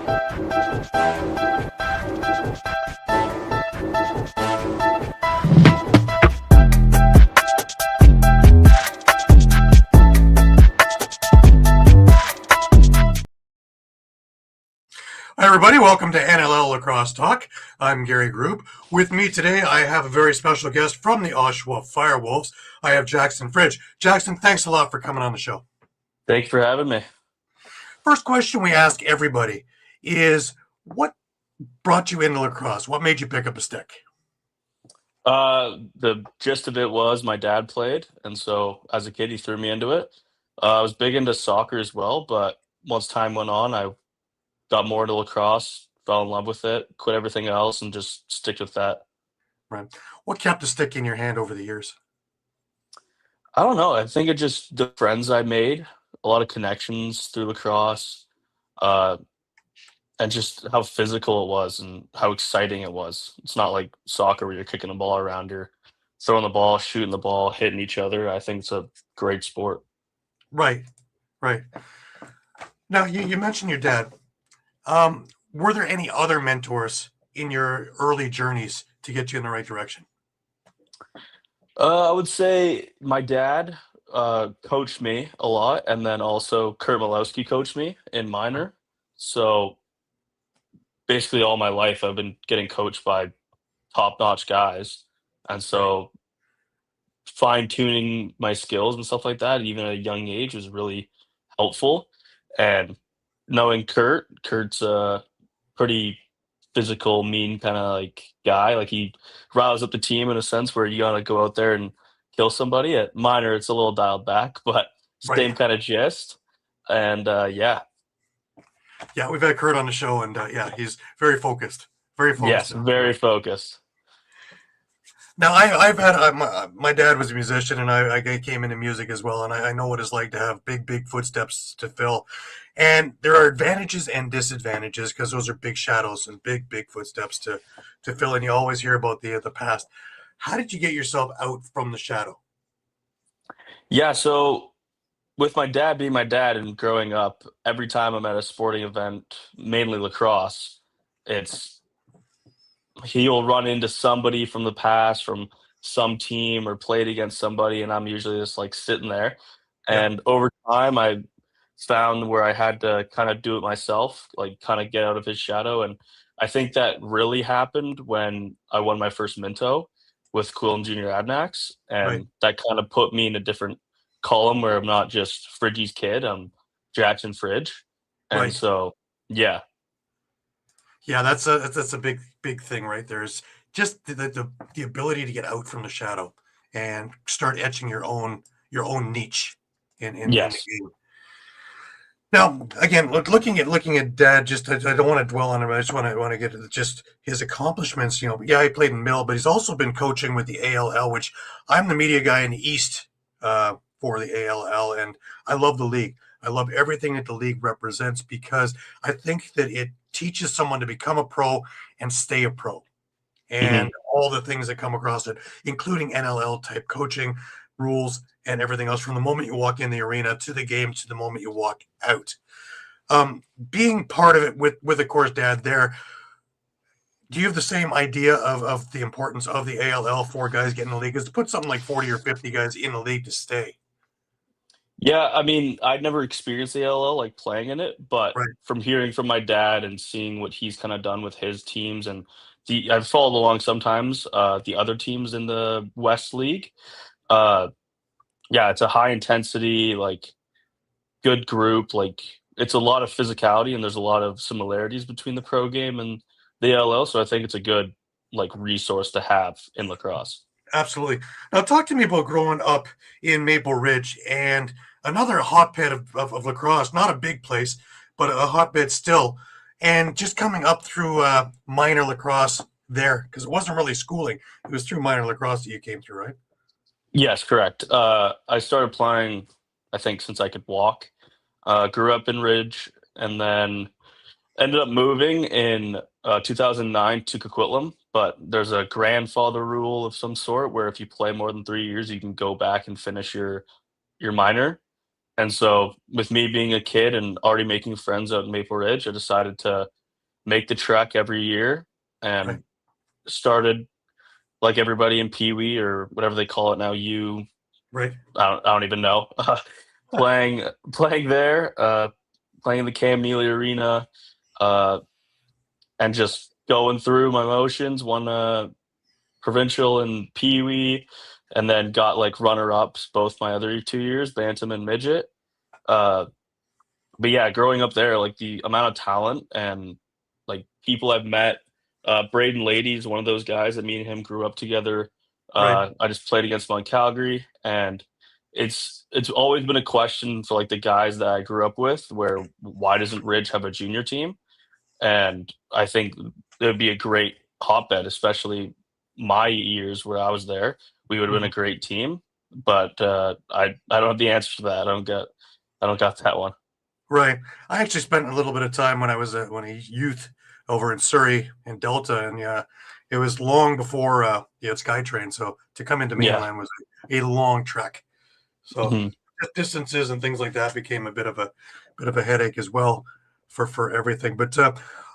Hi, everybody. Welcome to NLL Lacrosse Talk. I'm Gary Groob. With me today, I have a very special guest from the Oshawa FireWolves. I have Jaxon Fridge. Jaxon, thanks a lot for coming on the show. Thanks for having me. First question we ask everybody is, what brought you into lacrosse? What made you pick up a stick? The gist of it was my dad played, and so as a kid, he threw me into it. I was big into soccer as well, but once time went on, I got more into lacrosse, fell in love with it, quit everything else, and just stick with that. Right. What kept the stick in your hand over the years? I don't know. I think it just the friends I made, a lot of connections through lacrosse, uh, and just how physical it was and how exciting it was. It's not like soccer where you're kicking the ball around, you're throwing the ball, shooting the ball, hitting each other. I think it's a great sport. Right, right. Now, you mentioned your dad. Were there any other mentors in your early journeys to get you in the right direction? I would say my dad coached me a lot, and then also Kurt Malowski coached me in minor. So basically, all my life, I've been getting coached by top-notch guys, and Right, so fine tuning my skills and stuff like that, even at a young age, was really helpful. And knowing Kurt's a pretty physical, mean kind of like guy. Like he riles up the team in a sense where you gotta go out there and kill somebody. At minor, it's a little dialed back, but right. same kind of gist. And yeah, Yeah, we've had Kurt on the show, and yeah, he's very focused yes, in his very work. focused. Now, I've had my dad was a musician, and I came into music as well, and I know what it's like to have big footsteps to fill. And there are advantages and disadvantages because those are big shadows and big footsteps to fill. And you always hear about the past. How did you get yourself out from the shadow? Yeah, so with my dad being my dad and growing up, every time I'm at a sporting event, mainly lacrosse, it's he'll run into somebody from the past, from some team or played against somebody, and I'm usually just like sitting there. Yeah, And over time, I found where I had to kind of do it myself, like kind of get out of his shadow. And I think that really happened when I won my first Minto with Quillen Junior Admax. right, And that kind of put me in a different column where I'm not just Fridgie's kid, I'm Jaxon Fridge. And right. so, yeah, Yeah, that's a big thing right there. Is just the ability to get out from the shadow and start etching your own niche in the yes. game. Now, again, looking at Dad, just I don't want to dwell on him. I just want to get to just his accomplishments. Yeah, he played in Mill, but he's also been coaching with the ALL, which I'm the media guy in the East for the ALL, and I love the league. I love everything that the league represents because I think that it teaches someone to become a pro and stay a pro and Mhm. all the things that come across it, including NLL type coaching, rules, and everything else from the moment you walk in the arena to the game to the moment you walk out. Being part of it with of course Dad there, do you have the same idea of the importance of the ALL for guys getting in the league? Is to put something like 40 or 50 guys in the league to stay. Yeah, I mean, I'd never experienced the ALL, like, playing in it, but Right, from hearing from my dad and seeing what he's kinda done with his teams and I've followed along sometimes, the other teams in the West League. Uh, yeah, it's a high intensity, like, good group, like, it's a lot of physicality, and there's a lot of similarities between the pro game and the ALL, so I think it's a good, like, resource to have in lacrosse. absolutely. Now talk to me about growing up in Maple Ridge and another hotbed of lacrosse, not a big place, but a hotbed still. And just coming up through minor lacrosse there, because it wasn't really schooling. It was through minor lacrosse that you came through, right? Yes, correct. I started playing, I think, since I could walk. Grew up in Ridge, and then ended up moving in 2009 to Coquitlam. But there's a grandfather rule of some sort where if you play more than 3 years, you can go back and finish your minor. And so with me being a kid and already making friends out in Maple Ridge, I decided to make the trek every year Right. and started like everybody in Pee Wee or whatever they call it now. Right. I don't even know. Playing playing there, playing in the Cam Neely Arena, uh, and just going through my motions. Won a provincial and Pee Wee, and then got like runner ups both my other 2 years, bantam and midget. Uh, but yeah, growing up there, like the amount of talent and like people I've met. Braden Lady is one of those guys that me and him grew up together. Right. I just played against him on Calgary, and it's always been a question for like the guys that I grew up with, where why doesn't Ridge have a junior team? And I think it would be a great hotbed, especially my years where I was there. We would have been a Mhm. great team, but I don't have the answer to that. I don't got that one. Right. I actually spent a little bit of time when a youth over in Surrey and Delta, and yeah, it was long before you had SkyTrain. So to come into Yeah. mainland was a long trek. So Mhm. distances and things like that became a bit of a headache as well for everything. But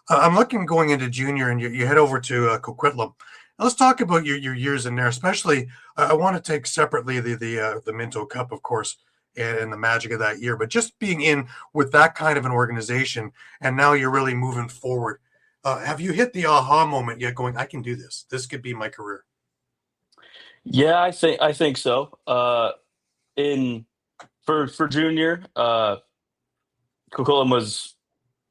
I'm looking going into junior, and you head over to Coquitlam. Let's talk about your years in there, especially. I want to take separately the Minto Cup, of course, and the magic of that year. But just being in with that kind of an organization, and now you're really moving forward. Have you hit the aha moment yet? Going, I can do this. This could be my career. Yeah, I think so. In for junior, Coquitlam was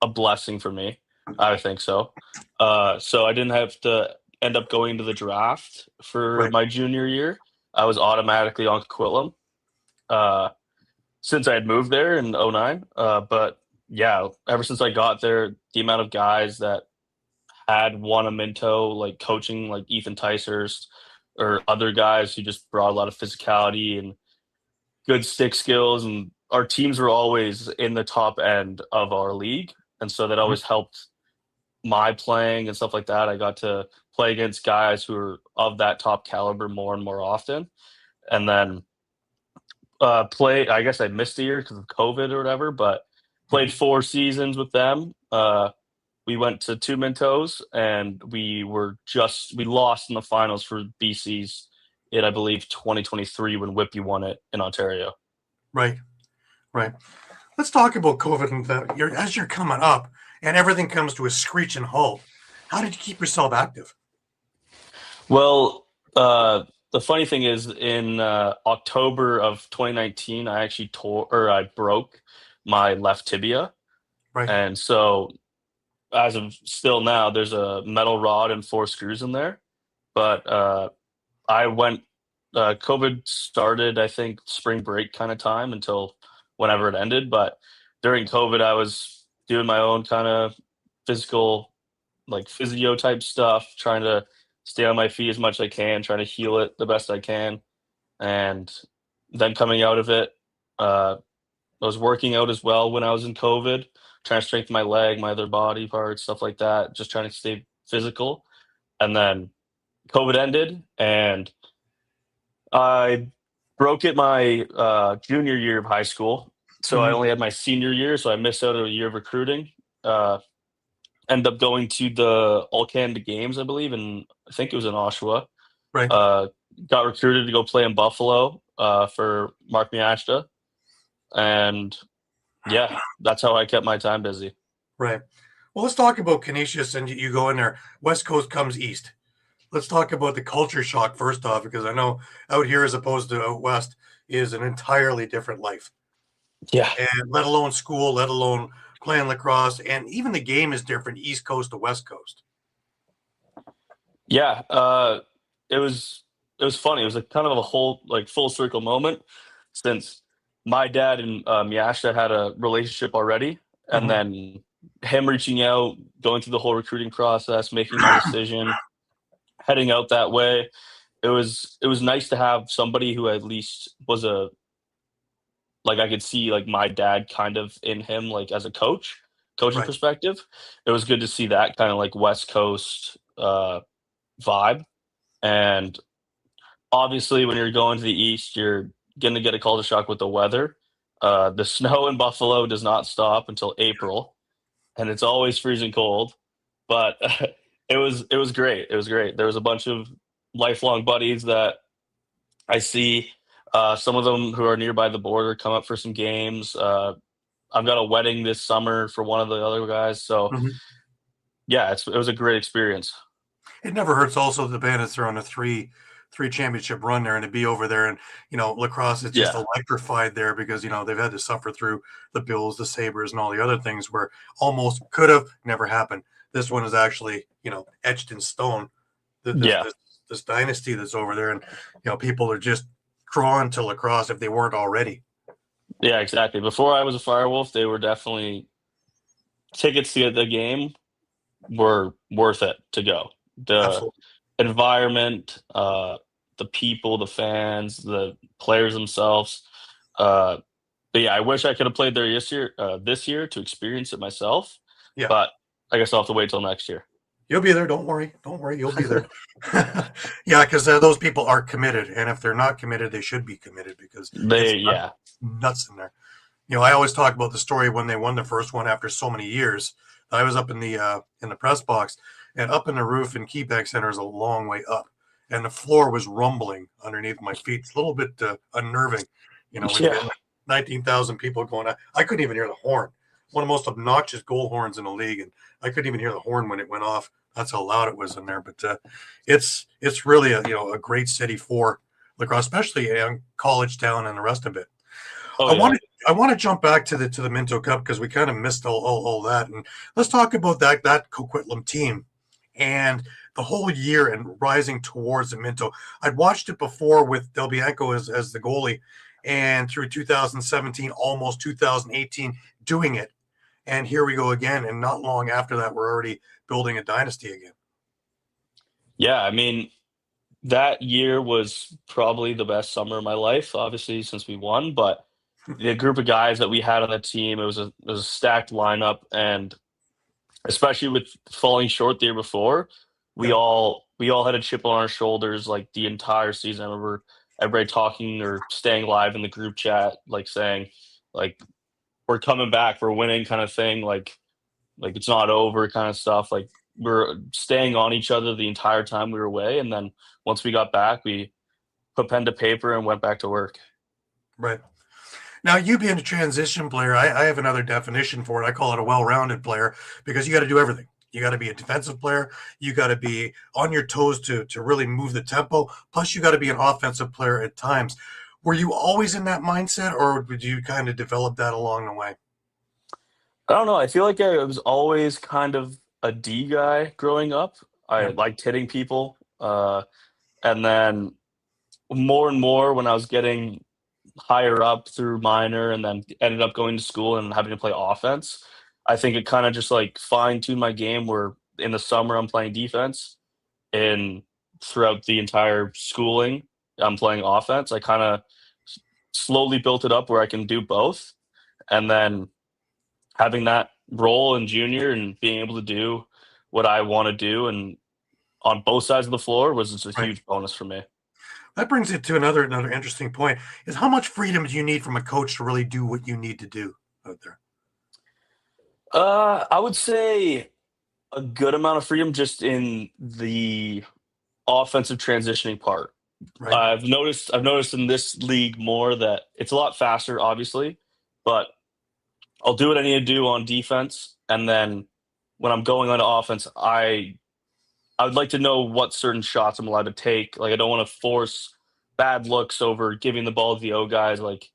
a blessing for me. I think so. So I didn't have to end up going to the draft for Right. my junior year. I was automatically on Coquitlam uh, since I had moved there in '09. But yeah, ever since I got there, the amount of guys that had won a Minto, like coaching, like Ethan Ticehurst, or other guys who just brought a lot of physicality and good stick skills, and our teams were always in the top end of our league, and so that Mhm. always helped my playing and stuff like that. I got to play against guys who are of that top caliber more and more often, and then play. I guess I missed a year because of COVID or whatever, but played Mhm. 4 seasons with them. We went to two Mintos, and we lost in the finals for BC's in I believe 2023 when Whippy won it in Ontario. Right. Right. Let's talk about COVID and as you're coming up and everything comes to a screeching halt. How did you keep yourself active? Well, the funny thing is, in October of 2019, I actually tore or I broke my left tibia, Right. and so as of still now, there's a metal rod and 4 screws in there. But I went. COVID started, I think, spring break kind of time until whenever it ended. But during COVID, I was doing my own kind of physical, like physio type stuff, trying to stay on my feet as much as I can, trying to heal it the best I can. And then coming out of it, I was working out as well when I was in COVID, trying to strengthen my leg, my other body parts, stuff like that, just trying to stay physical. And then COVID ended, and I broke it my junior year of high school. So I Hmm. only had my senior year, so I missed out on a year of recruiting. Uh, Ended up going to the All Canada Games, I believe, and I think it was in Oshawa. Right. Uh, Got recruited to go play in Buffalo for Mark Miashta, and yeah, that's how I kept my time busy. Right. Well, let's talk about Canisius and you go in there. West Coast comes east. Let's talk about the culture shock first off, because I know out here as opposed to out west is an entirely different life. Yeah, And let alone school, let alone playing lacrosse, and even the game is different east coast to west coast. yeah. It was it was funny. It was like kind of a whole like full circle moment since my dad and Miashta had a relationship already, and Hmm. then him reaching out, going through the whole recruiting process, making my decision, heading out that way. It was nice to have somebody who at least was a like I could see like my dad kind of in him like as a coaching Right. perspective. It was good to see that kind of like West Coast vibe. And obviously when you're going to the east, you're gonna get a culture shock with the weather. The snow in Buffalo does not stop until April, and it's always freezing cold. But it was great. It was great. There was a bunch of lifelong buddies that I see. Some of them who are nearby the border come up for some games. I've got a wedding this summer for one of the other guys. So Mhm. yeah, it was a great experience. It never hurts also the Bandits are on a three championship run there, and to be over there, and lacrosse is just Yeah, electrified there because they've had to suffer through the Bills, the Sabres, and all the other things where almost could have never happened. This one is actually etched in stone. This yeah, this this dynasty that's over there, and people are just drawn to lacrosse if they weren't already. yeah, exactly. Before I was a Firewolf, they were definitely tickets to the game were worth it to go. The Absolutely. environment, the people, the fans, the players themselves. Uh, but yeah, I wish I could have played there this year to experience it myself. Yeah. But I guess I'll have to wait till next year. You'll be there. Don't worry. Don't worry. You'll be there. Yeah, because those people are committed, and if they're not committed, they should be committed because it's Yeah, nuts in there. I always talk about the story when they won the first one after so many years. I was up in the press box, and up in the roof in Quebec Center is a long way up, and the floor was rumbling underneath my feet. It's a little bit unnerving, when you yeah, get like 19,000 people going. I couldn't even hear the horn. One of the most obnoxious goal horns in the league, and I couldn't even hear the horn when it went off. That's how loud it was in there. But it's really a great city for lacrosse, especially a college town and the rest of it. oh I yeah, want to I want to jump back to the Minto Cup because we kind of missed all that, and let's talk about that Coquitlam team and the whole year and rising towards the Minto. I'd watched it before with Del Bianco as the goalie, and through 2017, almost 2018, doing it, and here we go again. And not long after that, we're already building a dynasty again. yeah. I mean, that year was probably the best summer of my life. Obviously, since we won, but the group of guys that we had on the team, it was a stacked lineup, and especially with falling short the year before, Yeah, we all had a chip on our shoulders like the entire season. I remember everybody talking or staying live in the group chat, like saying, like, we're coming back, we're winning kind of thing, like it's not over kind of stuff. Like we're staying on each other the entire time we were away, and then once we got back, we put pen to paper and went back to work. right. Now, you being a transition player, I have another definition for it. I call it a well-rounded player because you got to do everything. You got to be a defensive player. You got to be on your toes to really move the tempo. Plus, you got to be an offensive player at times. Were you always in that mindset, or did you kind of develop that along the way? I don't know. I feel like I was always kind of a D guy growing up. I Yeah, liked hitting people. And then more and more when I was getting higher up through minor and then ended up going to school and having to play offense, I think it kind of just like fine tuned my game where in the summer I'm playing defense and throughout the entire schooling I'm playing offense. I kind of slowly built it up where I can do both. And then having that role in junior and being able to do what I want to do and on both sides of the floor was just a right. huge bonus for me. That brings it to another interesting point: is how much freedom do you need from a coach to really do what you need to do out there? I would say a good amount of freedom just in the offensive transitioning part. Right. I've noticed in this league more that it's a lot faster, obviously, but I'll do what I need to do on defense, and then when I'm going on to offense, I would like to know what certain shots I'm allowed to take. Like I don't want to force bad looks over giving the ball to the O guys. Like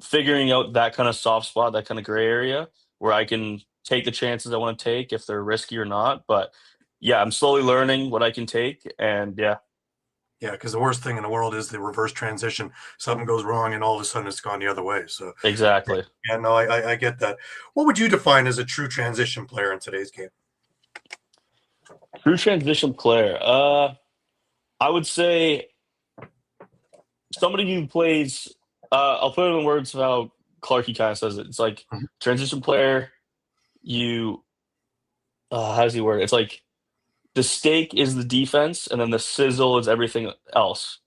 figuring out that kind of soft spot, that kind of gray area where I can take the chances I want to take if they're risky or not. But yeah, I'm slowly learning what I can take, and yeah, Yeah, because the worst thing in the world is the reverse transition. Something goes wrong, and all of a sudden it's gone the other way. So, exactly. yeah, no, I get that. What would you define as a true transition player in today's game? True transition player. I would say somebody who plays. I'll put it in words of how Clarky kind of says it. It's like Mhm. transition player. You. How does he word it? It's like the steak is the defense, and then the sizzle is everything else.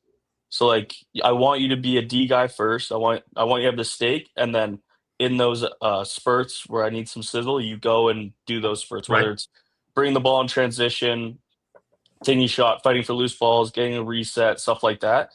So like I want you to be a D guy first. I want you to have the stake, and then in those spurts where I need some sizzle, you go and do those spurts, Right. whether it's bringing the ball in transition, taking a shot, fighting for loose balls, getting a reset, stuff like that.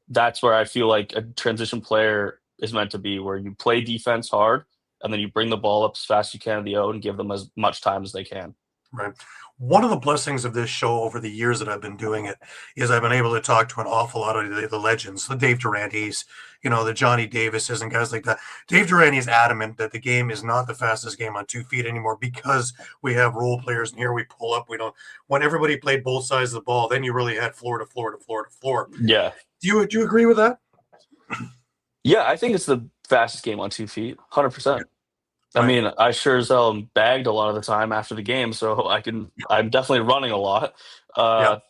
That's where I feel like a transition player is meant to be, where you play defense hard and then you bring the ball up as fast as you can to the O and give them as much time as they can. Right. One of the blessings of this show over the years that I've been doing it is I've been able to talk to an awful lot of the legends, the Dave Durantes, the Johnny Davises and guys like that. Dave Durante is adamant that the game is not the fastest game on 2 feet anymore because we have role players and here we pull up. We don't. When everybody played both sides of the ball, then you really had floor to floor to floor to floor. Yeah. Do you agree with that? Yeah, I think it's the fastest game on 2 feet, 100%. I Right. mean, I sure as hell am bagged a lot of the time after the game, so I'm definitely running a lot. Yeah.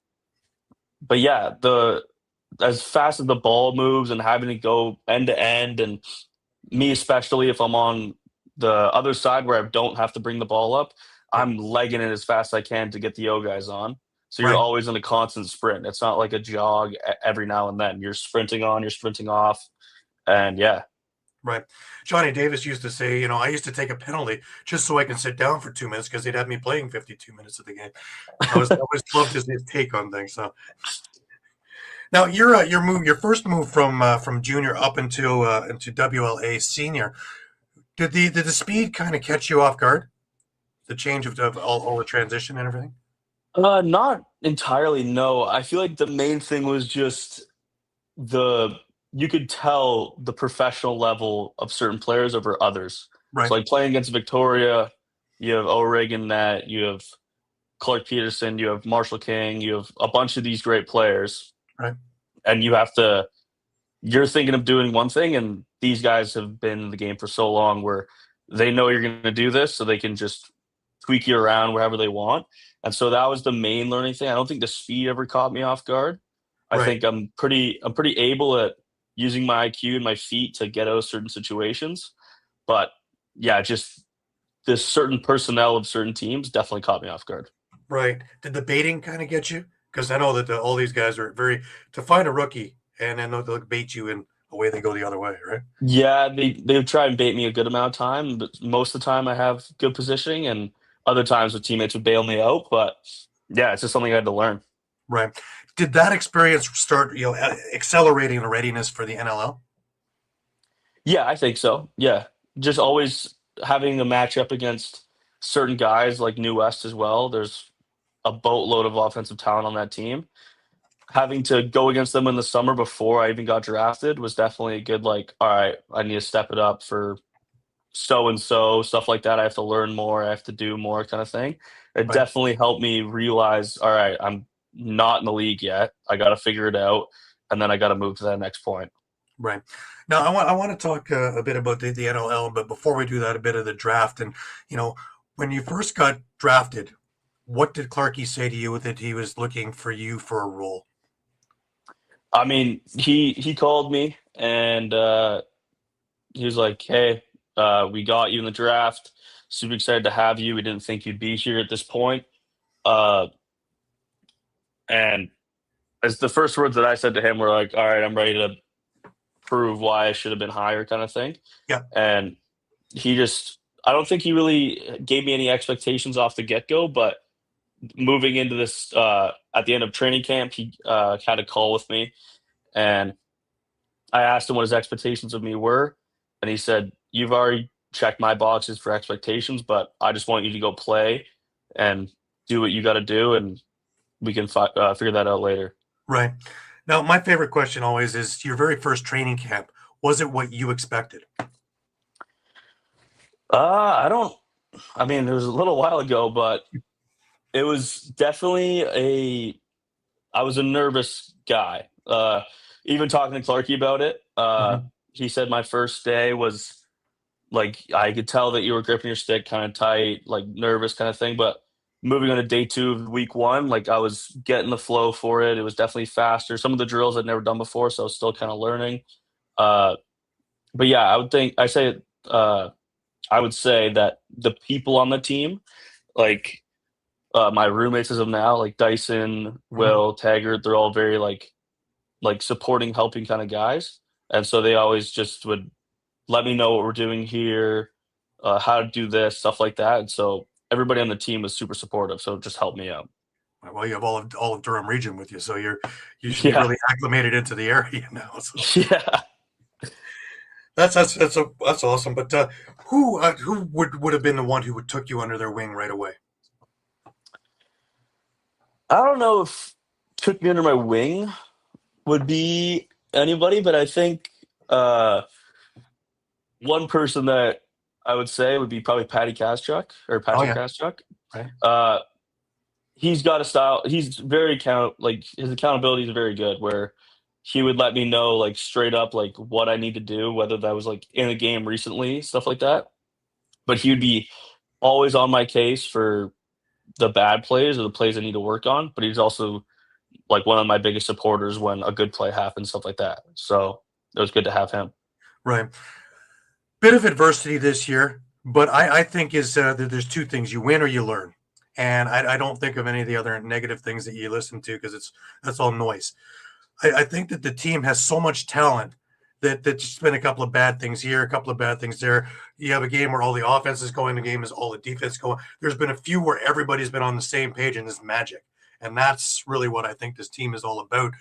But yeah, as fast as the ball moves and having to go end to end, and me especially if I'm on the other side where I don't have to bring the ball up, Yeah. I'm legging it as fast as I can to get the O guys on. So you're Right. always in a constant sprint. It's not like a jog every now and then. You're sprinting on, you're sprinting off, and yeah. Right. Johnny Davis used to say, I used to take a penalty just so I can sit down for 2 minutes because they'd have me playing 52 minutes of the game. I always loved his take on things. So now your first move from junior up into WLA senior. Did the speed kind of catch you off guard? The change of all the transition and everything. Not entirely, no. I feel like the main thing was just the you could tell the professional level of certain players over others. Right. So, like, playing against Victoria, you have O'Regan Net, you have Clark Peterson, you have Marshall King, you have a bunch of these great players. Right. And you're thinking of doing one thing, and these guys have been in the game for so long where they know you're going to do this, so they can just tweak you around wherever they want. And so that was the main learning thing. I don't think the speed ever caught me off guard. I Right. think I'm pretty able at using my IQ and my feet to get out of certain situations. But yeah, just this certain personnel of certain teams definitely caught me off guard. Right. Did the baiting kind of get you? Because I know that all these guys are very to find a rookie and then they'll bait you and away they go the other way, right? Yeah, they try and bait me a good amount of time, but most of the time I have good positioning, and other times the teammates would bail me out. But yeah, it's just something I had to learn. Right. Did that experience start, accelerating the readiness for the NLL? Yeah, I think so. Yeah, just always having a matchup against certain guys like New West as well. There's a boatload of offensive talent on that team. Having to go against them in the summer before I even got drafted was definitely a good, like, all right, I need to step it up for so and so, stuff like that. I have to learn more, I have to do more kind of thing. It Right. definitely helped me realize, all right, I'm not in the league yet. I got to figure it out, and then I got to move to that next point. Right. Now I want to talk a bit about the NLL, but before we do that, a bit of the draft. And when you first got drafted, what did Clarkey say to you that he was looking for you for a role? I mean, he called me and he was like, "Hey, we got you in the draft. Super excited to have you. We didn't think you'd be here at this point." Uh, and as the first words that I said to him were like, "All right, I'm ready to prove why I should have been higher," kind of thing. Yeah. And I don't think he really gave me any expectations off the get go, but moving into this at the end of training camp, he had a call with me, and I asked him what his expectations of me were, and he said, "You've already checked my boxes for expectations, but I just want you to go play and do what you got to do, and we can figure that out later." Right. Now, my favorite question always is your very first training camp. Was it what you expected? I don't. I mean, it was a little while ago, but it was definitely I was a nervous guy. Even talking to Clarky about it, Mhm. he said my first day was like I could tell that you were gripping your stick kind of tight, like nervous kind of thing. But moving on to day two of week one, like I was getting the flow for it. It was definitely faster. Some of the drills I'd never done before, so I was still kind of learning. Uh, but yeah, uh, I would say that the people on the team, like my roommates as of now, like Dyson, Mhm. Will, Taggart, they're all very like like supporting, helping kind of guys, and so they always just would let me know what we're doing here, how to do this, stuff like that. And so everybody on the team was super supportive, so it just helped me out. Well, you have all of Durham region with you, so you should be Yeah, really acclimated into the area now. So yeah. that's awesome. But who would have been the one who would took you under their wing right away? I don't know if took me under my wing would be anybody, but I think one person that I would say would be probably Patty Kaschuk or Oh Patrick yeah, Kaschuk. right. Uh, he's got a style. He's very like his accountability is very good. Where he would let me know like straight up like what I need to do, whether that was like in a game recently, stuff like that. But he would be always on my case for the bad plays or the plays I need to work on. But he's also like one of my biggest supporters when a good play happens, stuff like that. So it was good to have him. Right. Bit of adversity this year, but I think is that there's two things: you win or you learn. And I don't think of any of the other negative things that you listen to because that's all noise. I think that the team has so much talent that just been a couple of bad things here, a couple of bad things there. You have a game where all the offense is going, the game is all the defense going. There's been a few where everybody's been on the same page and it's magic. And that's really what I think this team is all about.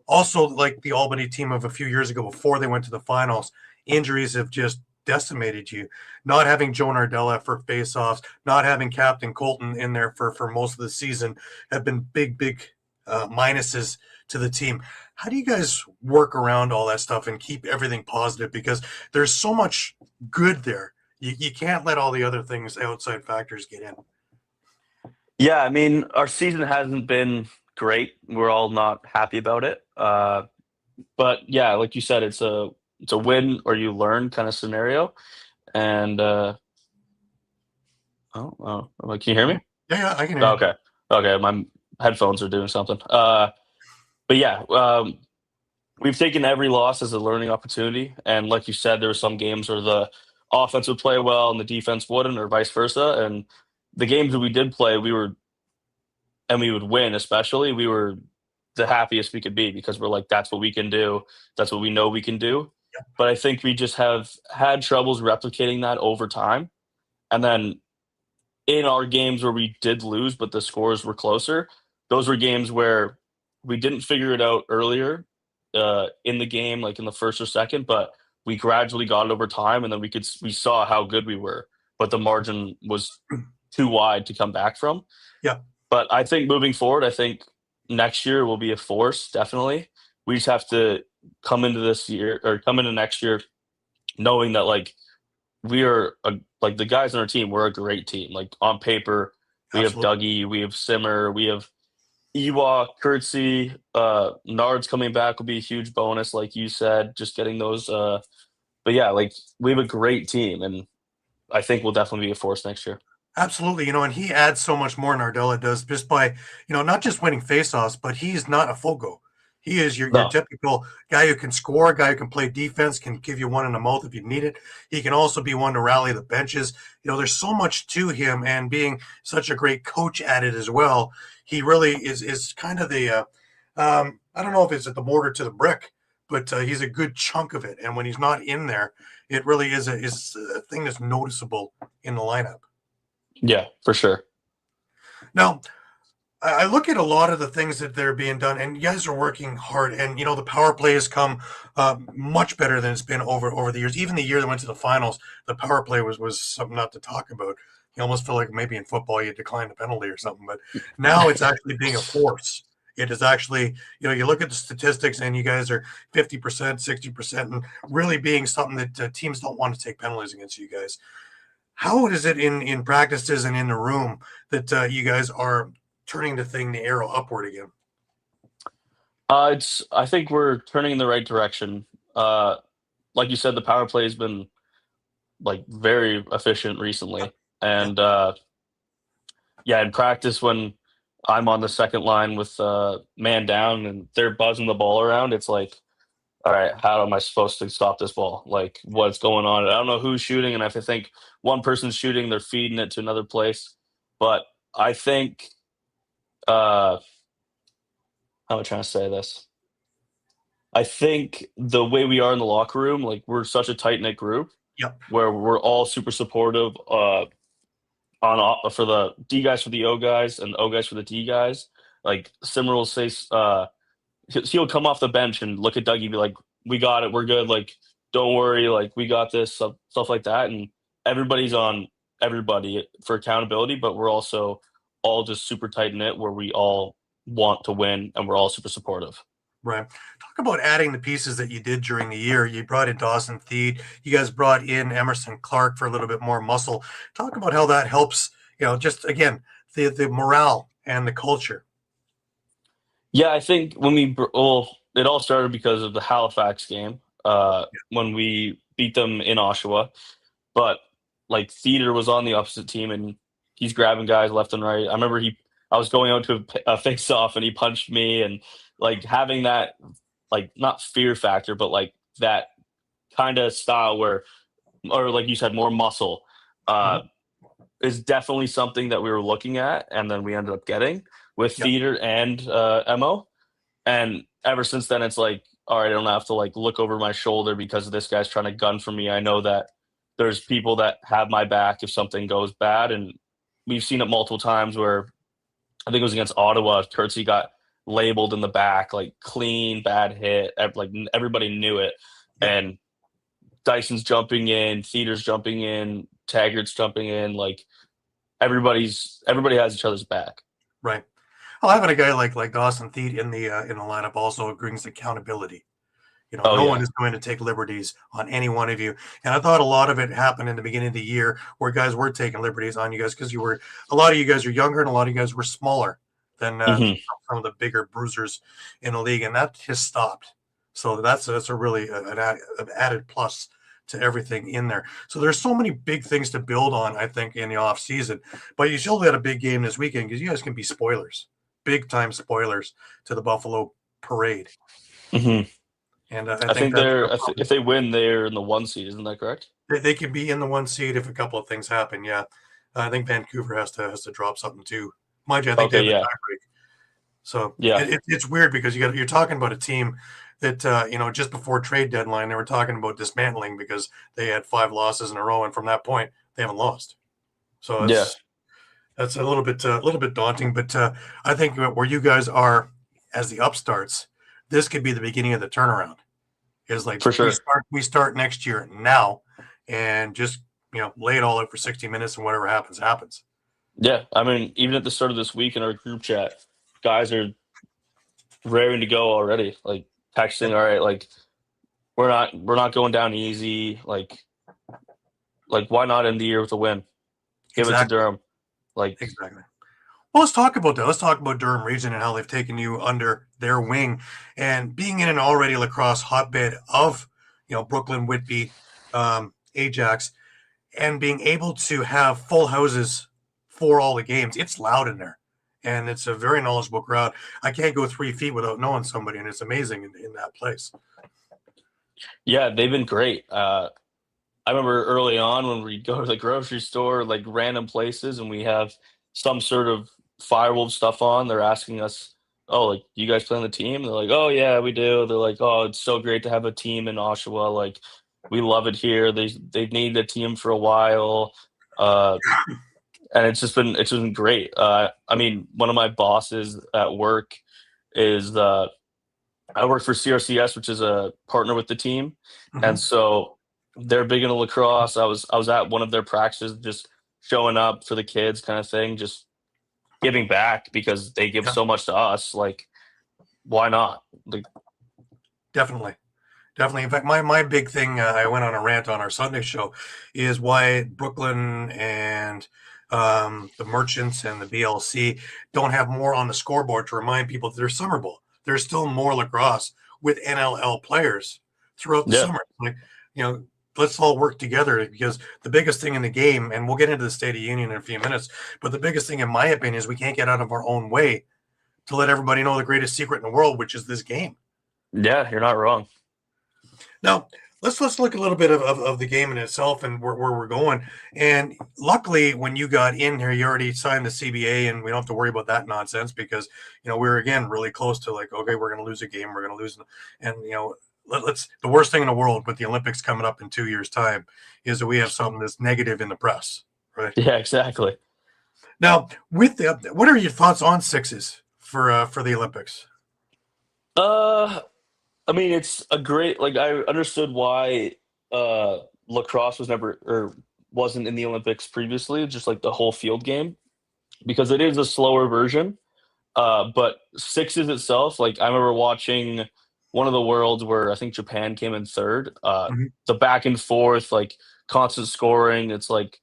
Also, like the Albany team of a few years ago before they went to the finals, injuries have just decimated you. Not having Joe Nardella for faceoffs, not having Captain Colton in there for most of the season have been big minuses to the team. How do you guys work around all that stuff and keep everything positive? Because there's so much good there. You can't let all the other things, outside factors, get in. Yeah, I mean, our season hasn't been great. We're all not happy about it. But yeah, like you said, it's a win or you learn kind of scenario. And can you hear me? Yeah, I can hear Oh, you. okay, okay, my headphones are doing something. But yeah, we've taken every loss as a learning opportunity. And like you said, there were some games where the offense would play well and the defense wouldn't, or vice versa. And the games that we did play, we would win, especially, we were the happiest we could be because we're like, that's what we can do. That's what we know we can do. But I think we just have had troubles replicating that over time. And then in our games where we did lose, but the scores were closer, those were games where we didn't figure it out earlier in the game, like in the first or second, but we gradually got it over time, and then we saw how good we were, but the margin was too wide to come back from. Yeah, But I think moving forward, I think next year will be a force, definitely. We just have to come into next year knowing that like we are like the guys on our team, we're a great team. Like on paper, we have absolutely. Dougie, we have Simmer, we have Ewok, Kurtzy, Nard's coming back will be a huge bonus, like you said, just getting those. But yeah, like we have a great team, and I think we'll definitely be a force next year. Absolutely, and he adds so much more Nardella does just by, not just winning faceoffs, but he's not a Fogo. He is your No, typical guy who can score, a guy who can play defense, can give you one in the mouth if you need it. He can also be one to rally the benches. There's so much to him, and being such a great coach at it as well. He really is kind of the I don't know if it's at the mortar to the brick, but he's a good chunk of it. And when he's not in there, it really is a thing that's noticeable in the lineup. yeah, for sure. Now, I look at a lot of the things that they're being done, and you guys are working hard. And the power play has come much better than it's been over the years. Even the year they went to the finals, the power play was something not to talk about. You almost feel like maybe in football you decline the penalty or something, but now it's actually being a force. It is actually, you look at the statistics, and you guys are 50%, 60%, and really being something that teams don't want to take penalties against you guys. How is it in practices and in the room that you guys are turning the arrow upward again? It's I think we're turning in the right direction. Like you said, the power play has been like very efficient Yeah, recently, yeah, and yeah, in practice when I'm on the second line with man down and they're buzzing the ball around, it's like, all right, how am I supposed to stop this ball? Like, what's going on? I don't know who's shooting, and if I think one person's shooting, they're feeding it to another place. But I think, how am I trying to say this? I think the way we are in the locker room, like we're such a tight knit group Yep. where we're all super supportive for the D guys for the O guys and the O guys for the D guys. Like Simmer will say, he'll come off the bench and look at Dougie, be like, "We got it, we're good. Like, don't worry, like we got this," stuff like that. And everybody's on everybody for accountability, but we're also all just super tight knit where we all want to win and we're all super supportive. Right. Talk about adding the pieces that you did during the year. You brought in Dawson Theed. You guys brought in Emerson Clark for a little bit more muscle. Talk about how that helps, just again, the morale and the culture. Yeah, I think it all started because of the Halifax game when we beat them in Oshawa. But like Theater was on the opposite team and he's grabbing guys left and right. I remember I was going out to a face off and he punched me, and like having that, like not fear factor, but like that kind of style where, or like you said, more muscle uh, Mhm. is definitely something that we were looking at, and then we ended up getting with Yep. Theater and Mo. And ever since then, it's like, all right, I don't have to like look over my shoulder because this guy's trying to gun for me. I know that there's people that have my back if something goes bad. And we've seen it multiple times where I think it was against Ottawa. Curtsy got labeled in the back, like clean, bad hit. Like everybody knew it. Yep. And Dyson's jumping in, Theater's jumping in, Taggart's jumping in. Like everybody has each other's back. Right. Well, having a guy like Dawson Theed in the lineup also brings accountability. Oh No one yeah, is going to take liberties on any one of you. And I thought a lot of it happened in the beginning of the year where guys were taking liberties on you guys because a lot of you guys are younger and a lot of you guys were smaller than hmm some of the bigger bruisers in the league, and that has stopped. So that's a really an added plus to everything in there. So there's so many big things to build on, I think, in the off season. But you still got a big game this weekend because you guys can be spoilers, big time spoilers to the Buffalo Parade. hmm And I I think think that's if they win, they're in the 1 seed. Isn't that correct? they can be in the one seed if a couple of things happen. Yeah, I think Vancouver has to drop something too. Mind you, I think they Okay, have the yeah, tiebreak. So yeah, it's weird because you're talking about a team that just before trade deadline they were talking about dismantling because they had 5 losses in a row, and from that point they haven't lost. So yeah, that's a little bit daunting. But I think where you guys are as the upstarts, this could be the beginning of the turnaround. Is like for we sure. start next year now, and just lay it all out for 60 minutes, and whatever happens happens. Yeah, I mean, even at the start of this week in our group chat, guys are raring to go already. Like texting, Yep, all right, like we're not going down easy. Like why not end the year with a win? Give it to exactly, Durham. Like exactly. Well, let's talk about that. Let's talk about Durham Region and how they've taken you under their wing, and being in an already lacrosse hotbed of Brooklyn, Whitby, Ajax, and being able to have full houses for all the games. It's loud in there, and it's a very knowledgeable crowd. I can't go 3 feet without knowing somebody, and it's amazing in that place. yeah, they've been great. I remember early on when we go to the grocery store, like random places, and we have some sort of FireWolves stuff on. They're asking us, "Oh, like you guys play on the team?" They're like, "Oh yeah, we do." They're like, "Oh, it's so great to have a team in Oshawa. Like we love it here. They've needed a team for a while." Uh, and it's just been great. I mean, one of my bosses at work is I work for CRCS, which is a partner with the team, and Hmm. so they're big into lacrosse. I was at one of their practices, just showing up for the kids, kind of thing, just giving back because they give Yeah, so much to us. Like, why not? Like, definitely. Definitely. In fact, my big thing, I went on a rant on our Sunday show, is why Brooklyn and the Merchants and the BLC don't have more on the scoreboard to remind people that there's summer ball. There's still more lacrosse with NLL players throughout the yeah, summer. Like, you know, let's all work together because the biggest thing in the game, and we'll get into the State of Union in a few minutes, but the biggest thing, in my opinion, is we can't get out of our own way to let everybody know the greatest secret in the world, which is this game. yeah, you're not wrong. Now, let's look a little bit of the game in itself and where we're going. And luckily, when you got in here, you already signed the CBA, and we don't have to worry about that nonsense because we're again really close to like, okay, we're going to lose a game, we're going to lose, and let's the worst thing in the world with the Olympics coming up in 2 years' time is that we have something that's negative in the press, right? Yeah, exactly. Now, with what are your thoughts on sixes for the Olympics? Uh, I mean, it's a great like I understood why lacrosse was never or wasn't in the Olympics previously, just like the whole field game, because it is a slower version. But sixes itself, like I remember watching one of the worlds where I think Japan came in third. Mhm. The back and forth, like constant scoring. It's like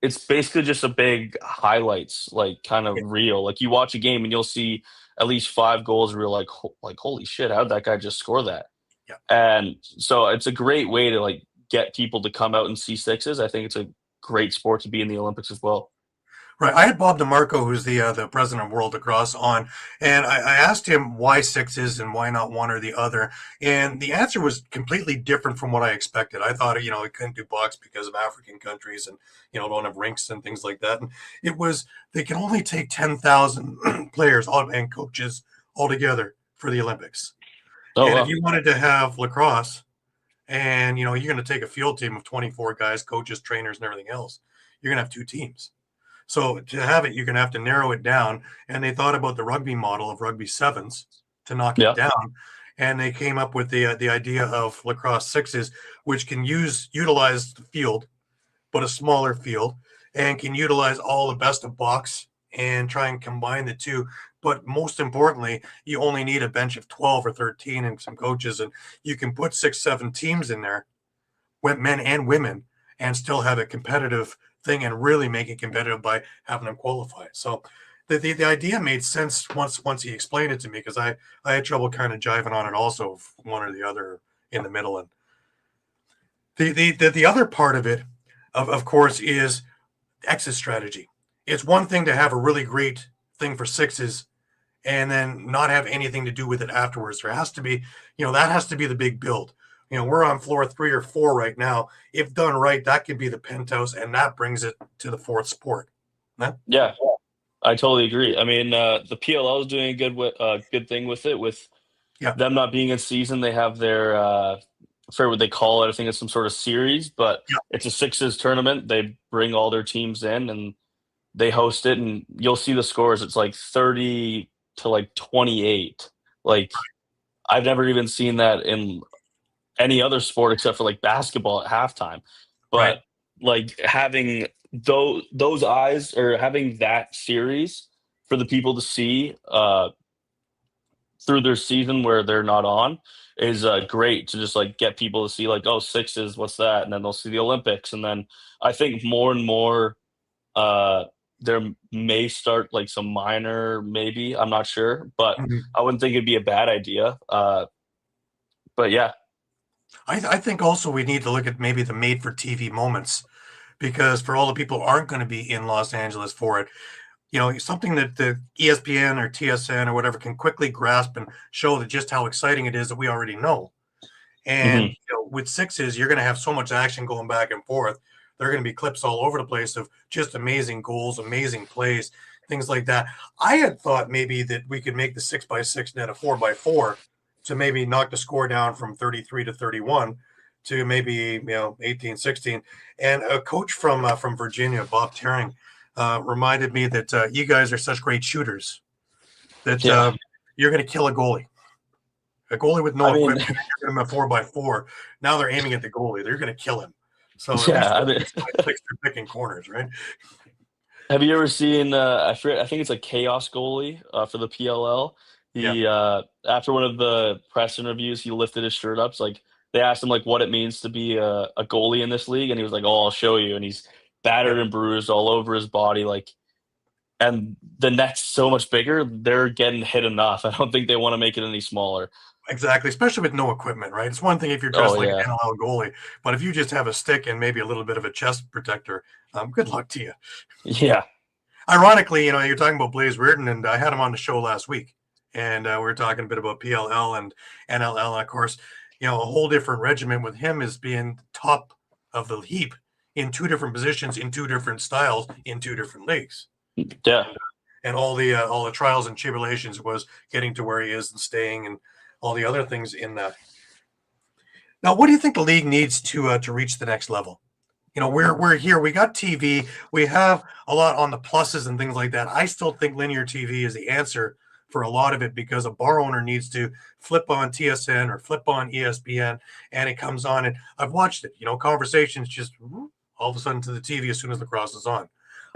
it's basically just a big highlights, like kind of Yeah, reel. Like you watch a game and you'll see at least 5 goals. Where you're like holy shit, how did that guy just score that? yeah. And so it's a great way to like get people to come out and see sixes. I think it's a great sport to be in the Olympics as well. Right. I had Bob DeMarco, who's the president of World Lacrosse, on, and I asked him why sixes and why not one or the other, and the answer was completely different from what I expected. I thought we couldn't do box because of African countries and don't have rinks and things like that. And it was they can only take 10,000 players and coaches altogether for the Olympics. Oh And if well, you wanted to have lacrosse, and you're going to take a field team of 24 guys, coaches, trainers, and everything else, you're going to have two teams. So to have it, you're going to have to narrow it down. And they thought about the rugby model of rugby sevens to knock it yeah, down, and they came up with the idea of lacrosse sixes, which can utilize the field, but a smaller field, and can utilize all the best of box and try and combine the two. But most importantly, you only need a bench of 12 or 13 and some coaches, and you can put 6, 7 teams in there, men and women, and still have a competitive thing and really make it competitive by having them qualify. So the idea made sense once he explained it to me, because I had trouble kind of jiving on it also, one or the other in the middle. And the other part of it, of course, is exit strategy. It's one thing to have a really great thing for sixes and then not have anything to do with it afterwards. There has to be, that has to be the big build. We're on floor 3 or 4 right now. If done right, that could be the penthouse, and that brings it to the fourth sport. Huh? yeah. I totally agree. I mean, the PLL is doing a good thing with it. With Yeah, them not being in season, they have their I forget what they call it. I think it's some sort of series, but yeah, it's a sixes tournament. They bring all their teams in and they host it, and you'll see the scores. It's like 30 to like 28. Like I've never even seen that in any other sport except for like basketball at halftime. right. But like having those eyes or having that series for the people to see through their season where they're not on is great to just like get people to see like, oh, sixes, what's that? And then they'll see the Olympics. And then I think more and more uh there may start like some minor, maybe, I'm not sure, but Mhm. I wouldn't think it'd be a bad idea. But yeah. I think also we need to look at maybe the made for TV moments, because for all the people who aren't going to be in Los Angeles for it, something that the ESPN or TSN or whatever can quickly grasp and show that just how exciting it is that we already know. And Hmm. with sixes, you're going to have so much action going back and forth. There are going to be clips all over the place of just amazing goals, amazing plays, things like that. I had thought maybe that we could make the 6x6 net a 4x4 to maybe knock the score down from 33 to 31 to maybe 18, 16. And a coach from Virginia, Bob Tearing, reminded me that you guys are such great shooters that Yeah. you're going to kill a goalie. A goalie with I no mean, equipment, you're him a 4x4. Now they're aiming at the goalie. They're going to kill him. So at least yeah. with I mean, 6x6, they're picking corners, right? have you ever seen? I forget. I think it's a chaos goalie for the PLL. Yeah, He after one of the press interviews, he lifted his shirt up. It's like they asked him like what it means to be a goalie in this league, and he was like, "Oh, I'll show you." And he's yeah, battered and bruised all over his body, like. And the net's so much bigger, they're getting hit enough. I don't think they want to make it any smaller. exactly. Especially with no equipment, right? It's one thing if you're Oh dressed like an yeah, NLL goalie, but if you just have a stick and maybe a little bit of a chest protector, good luck to you. yeah, Ironically, you're talking about Blaze Reardon, and I had him on the show last week, and we were talking a bit about PLL and NLL, and of course, a whole different regimen with him as being top of the heap in 2 different positions, in 2 different styles, in 2 different leagues. Yeah. And all the trials and tribulations was getting to where he is and staying, and all the other things in that. Now, what do you think the league needs to reach the next level? We're here. We got TV. We have a lot on the pluses and things like that. I still think linear TV is the answer for a lot of it, because a bar owner needs to flip on TSN or flip on ESPN, and it comes on. And I've watched it. Conversations just all of a sudden to the TV as soon as lacrosse is on.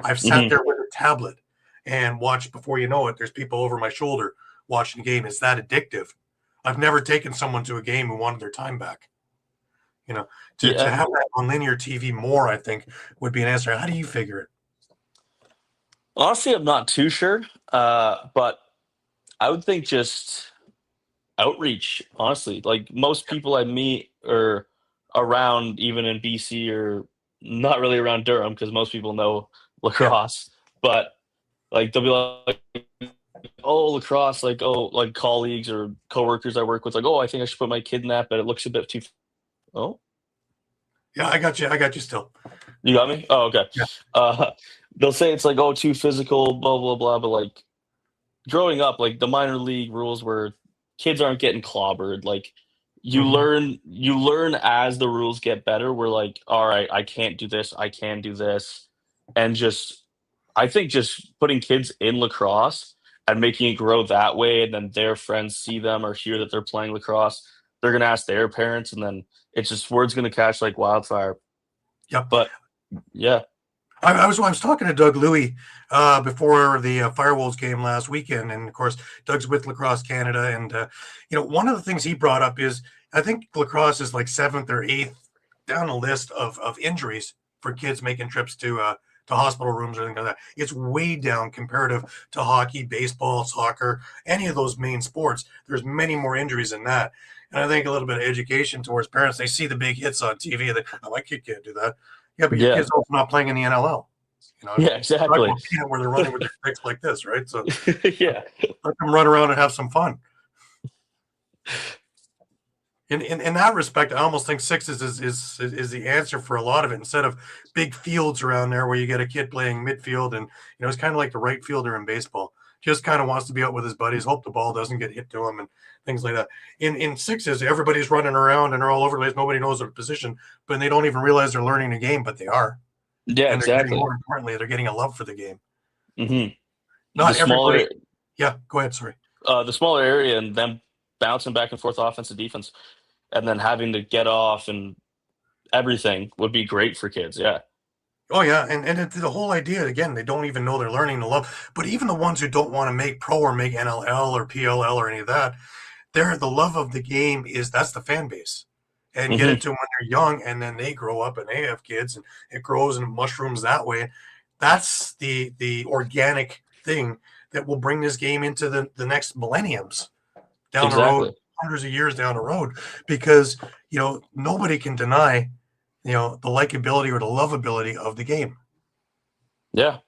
I've sat there with a tablet and watched. Before you know it, there's people over my shoulder watching the game. It's that addictive. I've never taken someone to a game who wanted their time back. To have that on linear TV more, I think, would be an answer. How do you figure it? Honestly, I'm not too sure, but I would think just outreach, honestly. Like, most people I meet are around, even in BC, or not really around Durham, because most people know lacrosse. But, like, they'll be like, oh, lacrosse, like, oh, like colleagues or coworkers I work with, like, oh, I think I should put my kid in that, but it looks a bit too. Oh, Yeah, I got you still. you got me? Oh, okay. Yeah. They'll say it's like, oh, too physical, blah, blah, blah. But, like, growing up, like, the minor league rules where kids aren't getting clobbered. Like, you learn as the rules get better. We're like, all right, I can't do this, I can do this. And I think just putting kids in lacrosse and making it grow that way, and then their friends see them or hear that they're playing lacrosse, they're gonna ask their parents, and then it's just word's gonna catch like wildfire. Yep. But yeah. I was talking to Doug Louie before the FireWolves game last weekend, and of course Doug's with Lacrosse Canada, and one of the things he brought up is I think lacrosse is like 7th or 8th down the list of injuries for kids making trips to hospital rooms or anything like that. It's way down comparative to hockey, baseball, soccer, any of those main sports. There's many more injuries than that. And I think a little bit of education towards parents. They see the big hits on TV. My kid can't do that. Yeah, but your kid's also not playing in the NLL. Yeah, exactly. Where they're running with their sticks like this, right? So yeah, let them run around and have some fun. In that respect, I almost think sixes is the answer for a lot of it. Instead of big fields around there where you get a kid playing midfield, and it's kind of like the right fielder in baseball. Just kind of wants to be out with his buddies, hope the ball doesn't get hit to him, and things like that. In sixes, everybody's running around and they're all over the place. Nobody knows their position, but they don't even realize they're learning the game, but they are. Yeah, and exactly. More importantly, they're getting a love for the game. Mm-hmm. Not everybody. Yeah, go ahead. Sorry. The smaller area and them bouncing back and forth offense and defense, and then having to get off and everything would be great for kids. Yeah. Oh, yeah. And the whole idea, again, they don't even know they're learning to love. But even the ones who don't want to make pro or make NLL or PLL or any of that, the love of the game that's the fan base. And get it to them when they're young, and then they grow up and they have kids, and it grows and mushrooms that way. That's the organic thing that will bring this game into the next millenniums down the road, hundreds of years down the road, because nobody can deny the likability or the lovability of the game. Yeah.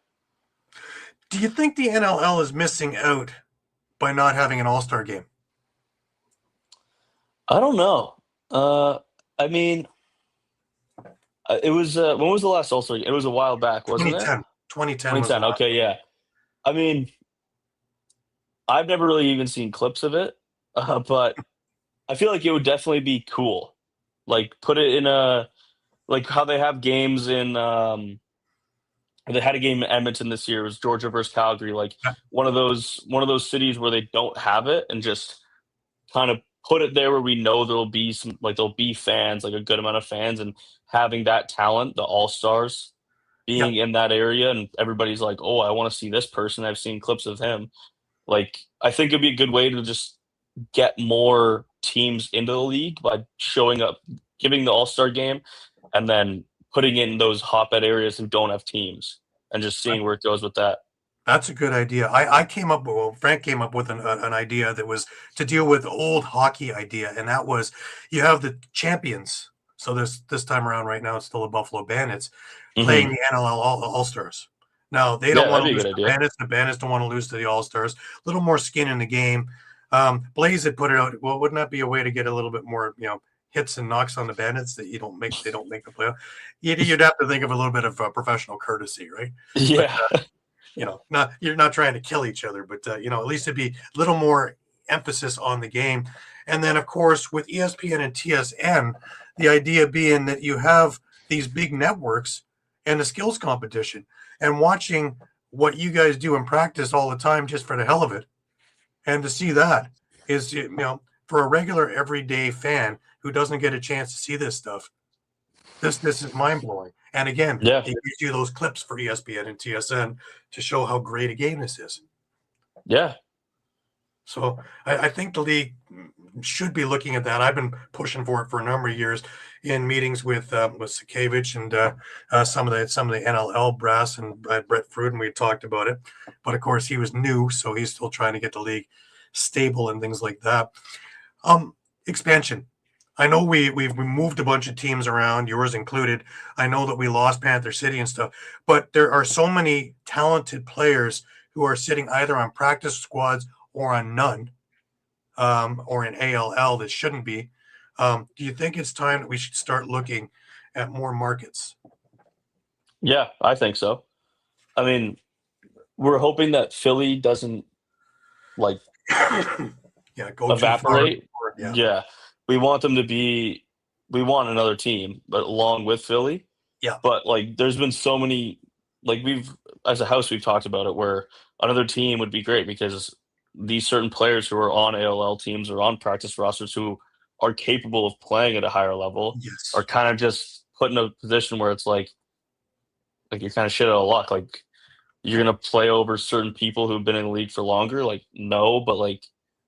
Do you think the NLL is missing out by not having an all-star game? I don't know. I mean, it was when was the last all-star game? It was a while back, wasn't 2010. it? 2010. Okay, yeah. I mean, I've never really even seen clips of it, but I feel like it would definitely be cool. Like, put it in like how they have games in they had a game in Edmonton this year. It was Georgia versus Calgary. Like, one of those cities where they don't have it, and just kind of put it there where we know there'll be fans, like a good amount of fans, and having that talent, the all-stars being in that area, and everybody's like, oh, I want to see this person. I've seen clips of him. Like, I think it'd be a good way to just get more teams into the league by showing up, giving the all-star game, and then putting in those hotbed areas who don't have teams, and just seeing where it goes with that. That's a good idea. Frank came up with an idea that was to deal with the old hockey idea, and that was you have the champions. So this time around, right now, it's still the Buffalo Bandits playing the NLL All-Stars. Now, they don't want to lose to the Bandits. The Bandits don't want to lose to the All-Stars. A little more skin in the game. Blaze had put it out. Well, wouldn't that be a way to get a little bit more, hits and knocks on the bandits that they don't make the playoff? You'd have to think of a little bit of professional courtesy, right? But Yeah. not you're not trying to kill each other, but at least it'd be a little more emphasis on the game. And then, of course, with ESPN and TSN, the idea being that you have these big networks and the skills competition, and watching what you guys do in practice all the time just for the hell of it, and to see that is, for a regular everyday fan who doesn't get a chance to see this stuff, this is mind blowing. And again, Yeah. it gives you those clips for ESPN and TSN to show how great a game this is. Yeah. So I think the league should be looking at that. I've been pushing for it for a number of years in meetings with Sakevich and some of the NLL brass and Brett Fruden. We talked about it, but of course he was new, so he's still trying to get the league stable and things like that. Expansion. I know we've moved a bunch of teams around, yours included. I know that we lost Panther City and stuff, but there are so many talented players who are sitting either on practice squads or on none, or in ALL that shouldn't be. Do you think it's time that we should start looking at more markets? Yeah, I think so. I mean, we're hoping that Philly doesn't like Go evaporate. Too far. Yeah. We want them to be, we want another team, but along with Philly. Yeah. But there's been so many, as a house, we've talked about it, where another team would be great because these certain players who are on ALL teams or on practice rosters who are capable of playing at a higher level are kind of just put in a position where it's like you're kind of shit out of luck. You're going to play over certain people who've been in the league for longer. No, but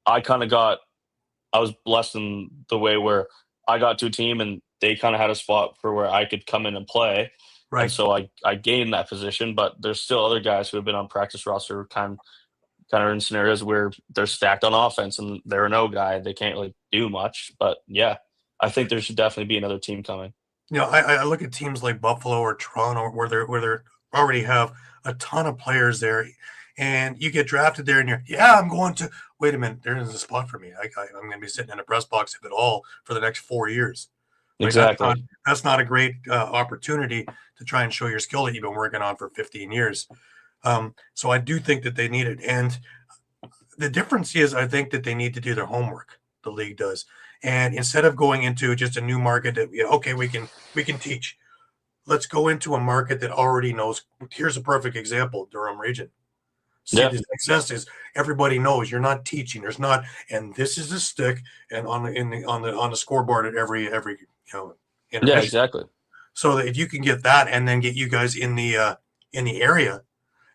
I was blessed in the way where I got to a team and they kind of had a spot for where I could come in and play. Right. And so I gained that position, but there's still other guys who have been on practice roster kind of in scenarios where they're stacked on offense and they're a no guy. They can't really do much. But yeah, I think there should definitely be another team coming. I look at teams like Buffalo or Toronto where they already have a ton of players there, and you get drafted there, and I'm going to wait a minute. There isn't a spot for me. I'm going to be sitting in a press box if at all for the next 4 years. Exactly. That's not a great opportunity to try and show your skill that you've been working on for 15 years. So I do think that they need it. And the difference is I think that they need to do their homework. The league does. And instead of going into just a new market that, we can teach, let's go into a market that already knows. Here's a perfect example, Durham region. The success is everybody knows you're not teaching. There's not, and this is the stick and on the scoreboard at every intermission. Yeah, exactly. So that if you can get that and then get you guys in the area,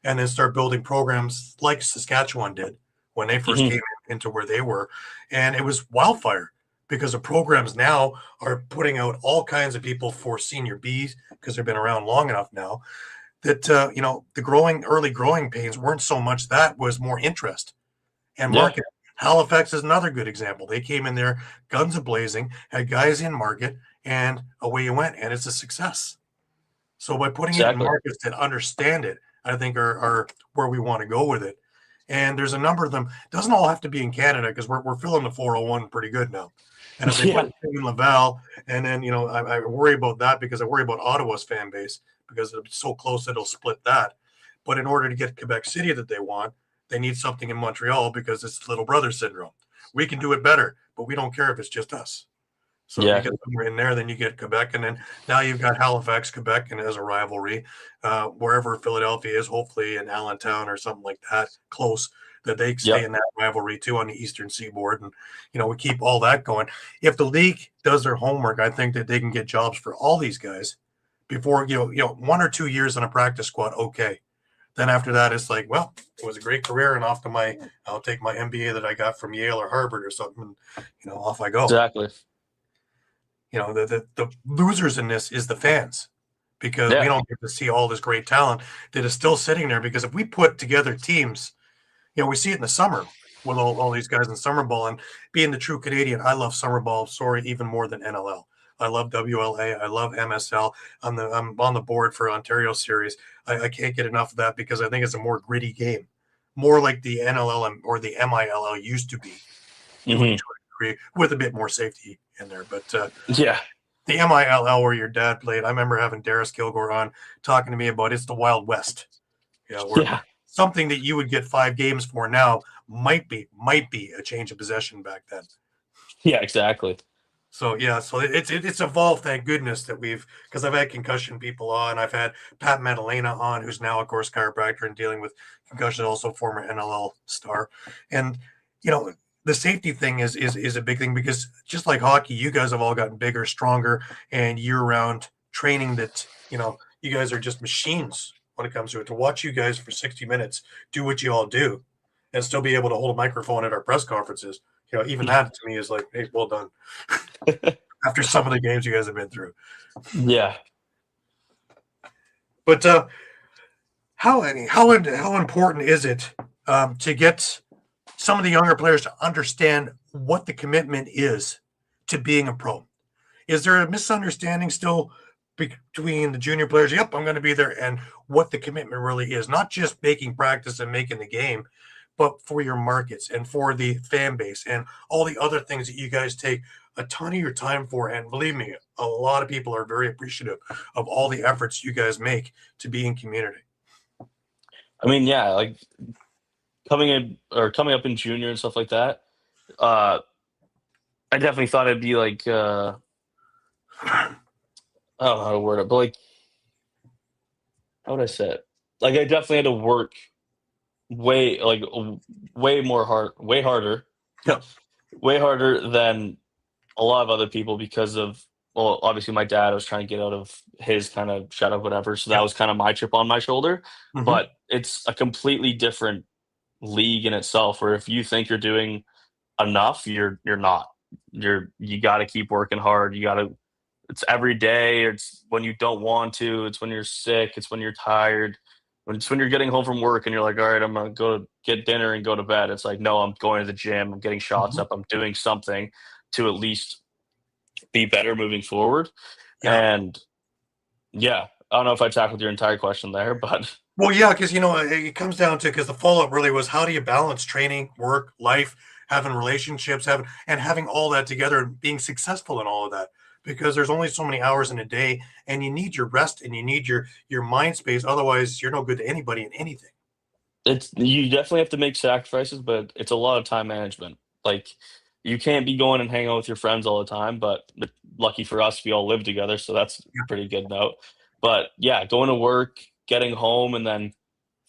and then start building programs like Saskatchewan did when they first came into where they were. And it was wildfire because the programs now are putting out all kinds of people for senior Bs because they've been around long enough now that, the early growing pains weren't so much that, was more interest and market. Halifax is another good example. They came in there, guns a-blazing, had guys in market, and away you went, and it's a success. So by putting it in markets that understand it, I think are where we want to go with it. And there's a number of them. It doesn't all have to be in Canada because we're filling the 401 pretty good now. And if they put it in Laval, and then, I worry about that because I worry about Ottawa's fan base because it's so close that it'll split that. But in order to get Quebec City that they want, they need something in Montreal because it's little brother syndrome. We can do it better, but we don't care if it's just us. So you get somewhere in there, then you get Quebec, and then now you've got Halifax, Quebec, and as a rivalry, wherever Philadelphia is, hopefully in Allentown or something like that, close, that they stay in that rivalry too on the Eastern Seaboard, and we keep all that going. If the league does their homework, I think that they can get jobs for all these guys before 1 or 2 years on a practice squad. Okay, then after that, it's like, well, it was a great career, and I'll take my MBA that I got from Yale or Harvard or something, and off I go. Exactly. The losers in this is the fans because we don't get to see all this great talent that is still sitting there. Because if we put together teams, we see it in the summer with all these guys in summer ball. And being the true Canadian, I love summer ball, even more than NLL. I love WLA. I love MSL. I'm on the board for Ontario Series. I can't get enough of that because I think it's a more gritty game, more like the NLL or the MILL used to be. to a Hmm. degree with a bit more safety in there. But Yeah. the MILL where your dad played, I remember having Darius Kilgore on talking to me about it's the Wild West. Where Yeah. something that you would get 5 games for now might be a change of possession back then. Yeah, exactly. So yeah, so it's evolved. Thank goodness that we've because I've had concussion people on. I've had Pat Madalena on, who's now of course chiropractor and dealing with concussion, also former NLL star, and you know the safety thing is a big thing because just like hockey, you guys have all gotten bigger, stronger, and year-round training. That you guys are just machines when it comes to it. To watch you guys for 60 minutes do what you all do, and still be able to hold a microphone at our press conferences, even that to me is like, hey, well done after some of the games you guys have been through. Yeah. But how important is it to get some of the younger players to understand what the commitment is to being a pro? Is there a misunderstanding still between the junior players? Yep, I'm going to be there, and what the commitment really is, not just making practice and making the game, but for your markets and for the fan base and all the other things that you guys take a ton of your time for. And believe me, a lot of people are very appreciative of all the efforts you guys make to be in community. I mean, yeah, like coming up in junior and stuff like that. Uh, I definitely thought it'd be like I don't know how to word it, but like how would I say it? Like I definitely had to work way like way harder, Yep. way harder than a lot of other people because of well, obviously my dad was trying to get out of his kind of shut up whatever, so that Yep. was kind of my chip on my shoulder. Mm-hmm. But it's a completely different league in itself. Where if you think you're doing enough, you're not. You got to keep working hard. You got to. It's every day. It's when you don't want to. It's when you're sick. It's when you're tired. It's when you're getting home from work and you're like, all right, I'm gonna go get dinner and go to bed. It's like, no, I'm going to the gym. I'm getting shots Mm-hmm. up. I'm doing something to at least be better moving forward. Yeah. And yeah, I don't know if I tackled your entire question there, but Well, yeah, because it comes down to because the follow up really was how do you balance training, work, life, having relationships, having all that together and being successful in all of that. Because there's only so many hours in a day, and you need your rest and you need your mind space. Otherwise, you're no good to anybody in anything. it's you definitely have to make sacrifices, but it's a lot of time management. Like you can't be going and hanging out with your friends all the time, but lucky for us, we all live together, so that's a Yeah. pretty good note. But yeah, going to work, getting home, and then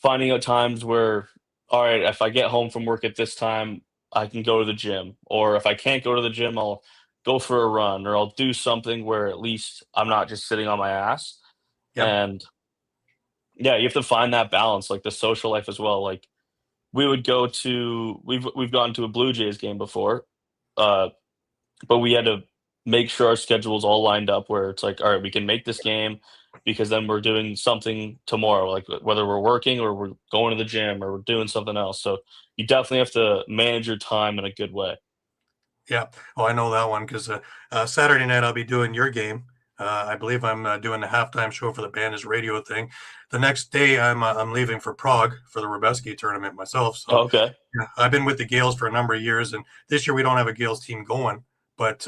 finding out times where, all right, if I get home from work at this time, I can go to the gym, or if I can't go to the gym, I'll go for a run, or I'll do something where at least I'm not just sitting on my ass. Yep. And yeah, you have to find that balance, like the social life as well. Like we've gone to a Blue Jays game before, uh, but we had to make sure our schedules all lined up where it's like, all right, we can make this game because then we're doing something tomorrow, like whether we're working or we're going to the gym or we're doing something else. So you definitely have to manage your time in a good way. Yeah. Oh, I know that one because Saturday night I'll be doing your game. I believe I'm doing the halftime show for the Bandits radio thing. The next day I'm leaving for Prague for the Robeski tournament myself. So Okay. yeah, I've been with the Gales for a number of years, and this year we don't have a Gales team going, but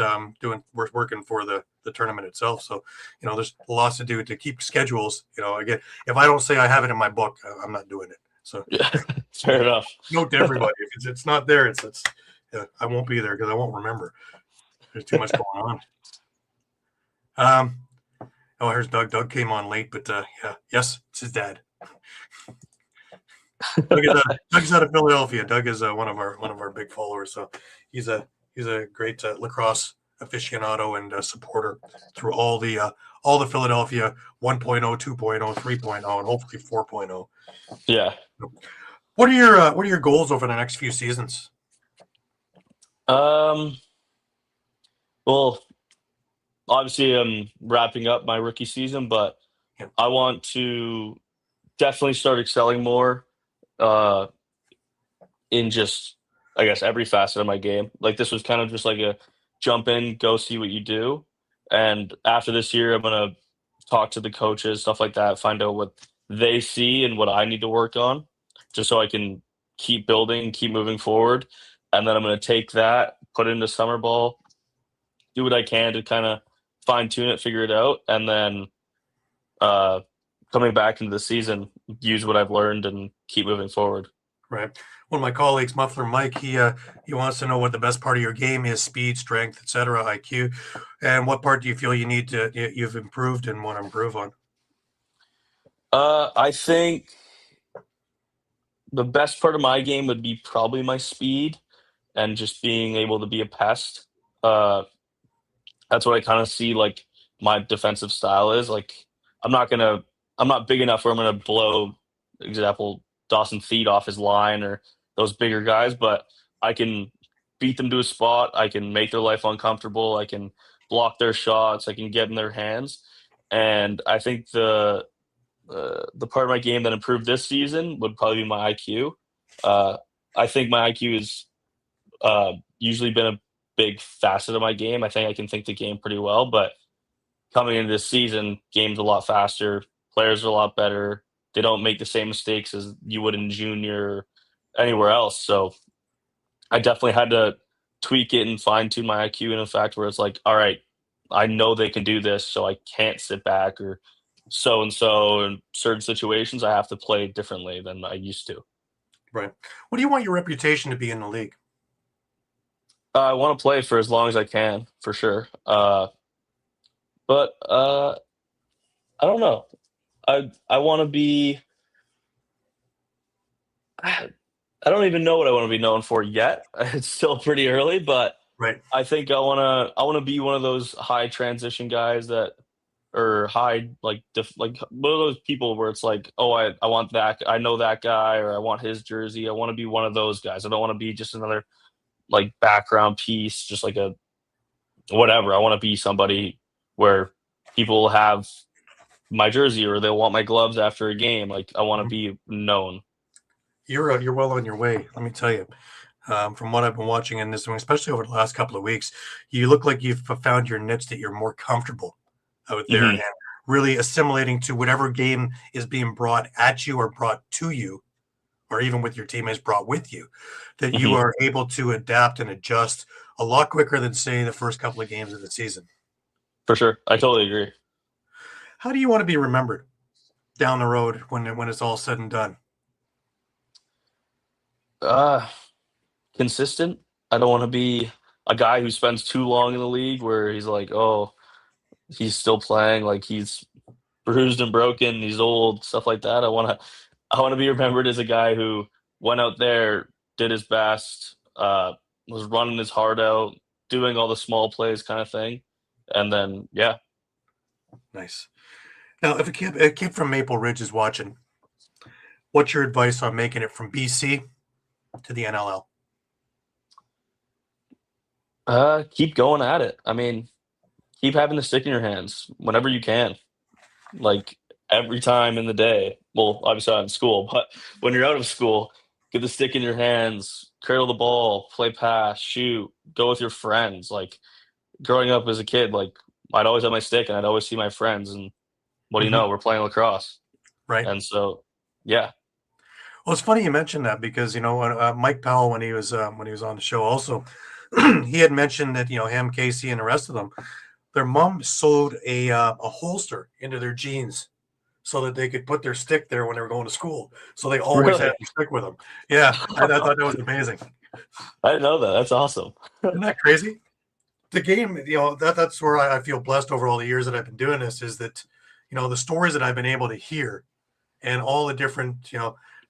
we're working for the tournament itself. So there's lots to do to keep schedules. Again, if I don't say I have it in my book, I'm not doing it. So Yeah, fair enough. note to everybody: if it's not there, it's I won't be there because I won't remember. There's too much going on. Um, oh, here's Doug. Doug came on late, but yeah, yes, it's his dad. Doug's out of Philadelphia. Doug is one of our big followers. So he's a great lacrosse aficionado and supporter through all the Philadelphia 1.0, 2.0, 3.0, and hopefully 4.0. Yeah. What are your goals over the next few seasons? Um, well, obviously I'm wrapping up my rookie season, but Yeah. I want to definitely start excelling more. Uh, in just I guess every facet of my game. Like this was kind of just like a jump in, go see what you do. And after this year, I'm gonna talk to the coaches, stuff like that, find out what they see and what I need to work on, just so I can keep building, keep moving forward. and then I'm going to take that, put it into summer ball, do what I can to kind of fine tune it, figure it out, and then coming back into the season, use what I've learned and keep moving forward. Right. One of my colleagues, Muffler Mike, he wants to know what the best part of your game is: speed, strength, etc., IQ, and what part do you feel you've improved and want to improve on? I think the best part of my game would be probably my speed and just being able to be a pest. Uh, that's what I kind of see like my defensive style is. Like I'm not gonna I'm not big enough where I'm gonna blow, example, Dawson Feed off his line or those bigger guys, but I can beat them to a spot, I can make their life uncomfortable, I can block their shots, I can get in their hands. And I think the part of my game that improved this season would probably be my IQ. Uh, I think my IQ has usually been a big facet of my game. I think I can think the game pretty well, but coming into this season, game's a lot faster, players are a lot better. They don't make the same mistakes as you would in junior or anywhere else. So I definitely had to tweak it and fine tune my IQ in a fact where it's like, all right, I know they can do this, so I can't sit back or so and so in certain situations I have to play differently than I used to. Right. What do you want your reputation to be in the league? I want to play for as long as I can, for sure. But I don't know. I want to be. I don't even know what I want to be known for yet. It's still pretty early, but Right. I think I wanna be one of those high transition guys that or high like one of those people where it's like, oh, I want that, I know that guy, or I want his jersey. I want to be one of those guys. I don't want to be just another like background piece, just like a whatever. I want to be somebody where people have my jersey or they'll want my gloves after a game. Like I want to be known. You're well on your way. Let me tell you. From what I've been watching in this, especially over the last couple of weeks, you look like you've found your niche that you're more comfortable out there and Hmm. really assimilating to whatever game is being brought at you or brought to you, or even with your teammates brought with you, that you Hmm. are able to adapt and adjust a lot quicker than, say, the first couple of games of the season. For sure, I totally agree. How do you want to be remembered down the road when it's all said and done? Uh, Consistent. I don't want to be a guy who spends too long in the league where he's like, oh, he's still playing, like he's bruised and broken, he's old, stuff like that. I want to be remembered as a guy who went out there, did his best, was running his heart out, doing all the small plays kind of thing. And then yeah. Nice. Now, if a kid from Maple Ridge is watching, what's your advice on making it from BC to the NLL? Keep going at it. I mean, keep having the stick in your hands whenever you can. Like every time in the day. Well, obviously not in school, but when you're out of school, get the stick in your hands, cradle the ball, play pass, shoot, go with your friends. Like growing up as a kid, like I'd always have my stick and I'd always see my friends, and what do you Mhm. know? We're playing lacrosse. Right. And so yeah. Well, it's funny you mentioned that because Mike Powell, when he was on the show, also he had mentioned that him, Casey, and the rest of them, their mom sewed a holster into their jeans so that they could put their stick there when they were going to school. So they always had Really? their stick with them. Yeah, I thought that was amazing. I didn't know that. That's awesome. Isn't that crazy? The game, that's where I feel blessed over all the years that I've been doing this is that, the stories that I've been able to hear and all the different,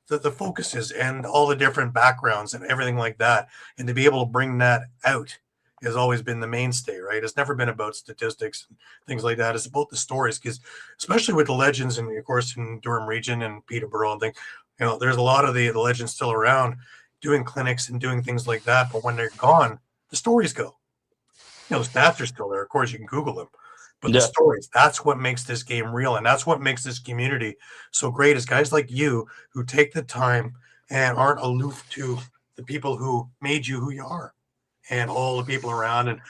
the focuses and all the different backgrounds and everything like that. And to be able to bring that out has always been the mainstay, right? It's never been about statistics and things like that. It's about the stories because, especially with the legends and, of course, in Durham region and Peterborough and things, there's a lot of the legends still around doing clinics and doing things like that. But when they're gone, the stories go. The stats are still there. Of course, you can Google them. But the Yeah. stories, that's what makes this game real. And that's what makes this community so great is guys like you who take the time and aren't aloof to the people who made you who you are and all the people around. And,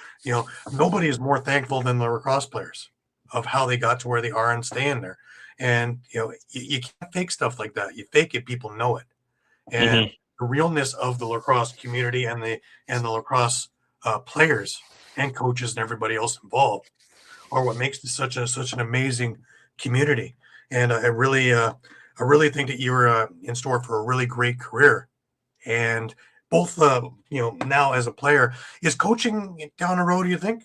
nobody is more thankful than the lacrosse players of how they got to where they are and staying there. And, you can't fake stuff like that. You fake it, people know it. And Hmm. the realness of the lacrosse community and the lacrosse players and coaches and everybody else involved are what makes this such an amazing community. And I really think that you're in store for a really great career. And both, now as a player, is coaching down the road? Do you think?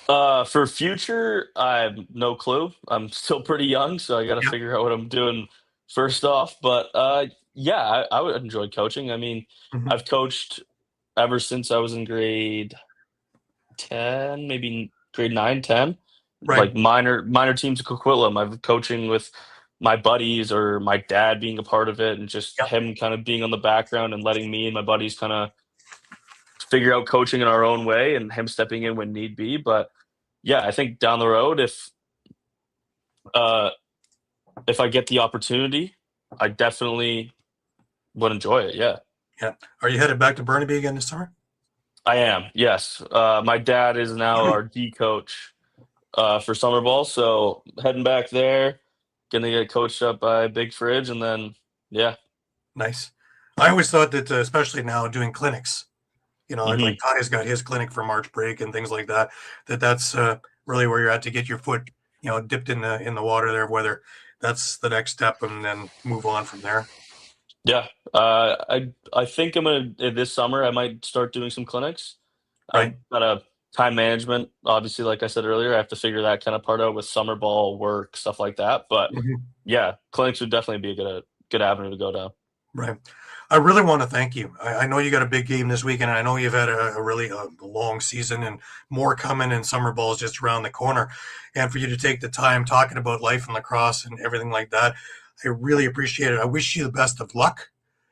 For future, I have no clue. I'm still pretty young, so I got to Yeah. figure out what I'm doing first off. But yeah, I would enjoy coaching. I mean, Mhm. I've coached ever since I was in grade 10, maybe grade 9, 10, Right. like minor teams at Coquitlam. I've coaching with my buddies or my dad being a part of it, and just Yeah. him kind of being on the background and letting me and my buddies kind of figure out coaching in our own way, and him stepping in when need be. But yeah, I think down the road, uh, if I get the opportunity, I definitely would enjoy it. Yeah, Yeah. Are you headed back to Burnaby again this summer? I am. Yes, my dad is now our D coach for summer ball, so heading back there, gonna get coached up by Big Fridge, and then yeah. Nice. I always thought that, especially now doing clinics, like Hmm. Ty's got his clinic for March break and things like that. That's really where you're at to get your foot, dipped in the water there. Whether that's the next step, and then move on from there. Yeah, I think I'm gonna this summer. I might start doing some clinics. Right. I've got a time management. Obviously, like I said earlier, I have to figure that kind of part out with summer ball work, stuff like that. But Mhm. yeah, clinics would definitely be a good avenue to go down. Right. I really want to thank you. I know you got a big game this weekend, and I know you've had a really long season and more coming, and summer ball is just around the corner. And for you to take the time talking about life in lacrosse and everything like that, I really appreciate it. I wish you the best of luck,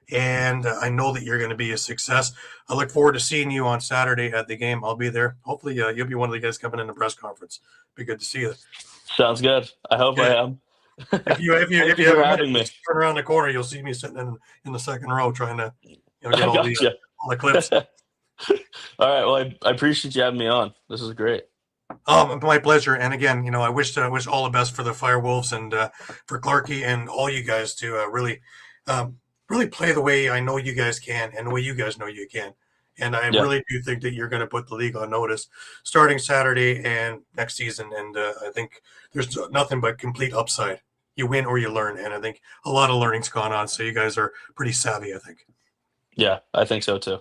and I know that you're going to be a success. I look forward to seeing you on Saturday at the game. I'll be there. Hopefully, you'll be one of the guys coming in the press conference. Be good to see you. Sounds good. I hope Yeah. I am. If Thank you you for have a minute, having me. just turn around the corner. You'll see me sitting in the second row trying to get I gotcha. all the clips. All right. Well, I appreciate you having me on. This is great. My pleasure. And again, I wish all the best for the FireWolves and for Clarkey and all you guys to really play the way I know you guys can and the way you guys know you can. And I Yeah. really do think that you're going to put the league on notice starting Saturday and next season. And I think there's nothing but complete upside. You win or you learn. And I think a lot of learning's gone on. So you guys are pretty savvy, I think. Yeah, I think so too.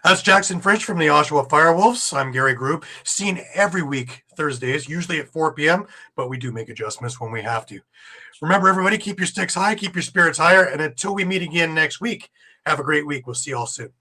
That's Jaxon Fridge from the Oshawa FireWolves. I'm Gary Groob, seen every week Thursdays, usually at 4 p.m., but we do make adjustments when we have to. Remember, everybody, keep your sticks high, keep your spirits higher, and until we meet again next week, have a great week. We'll see you all soon.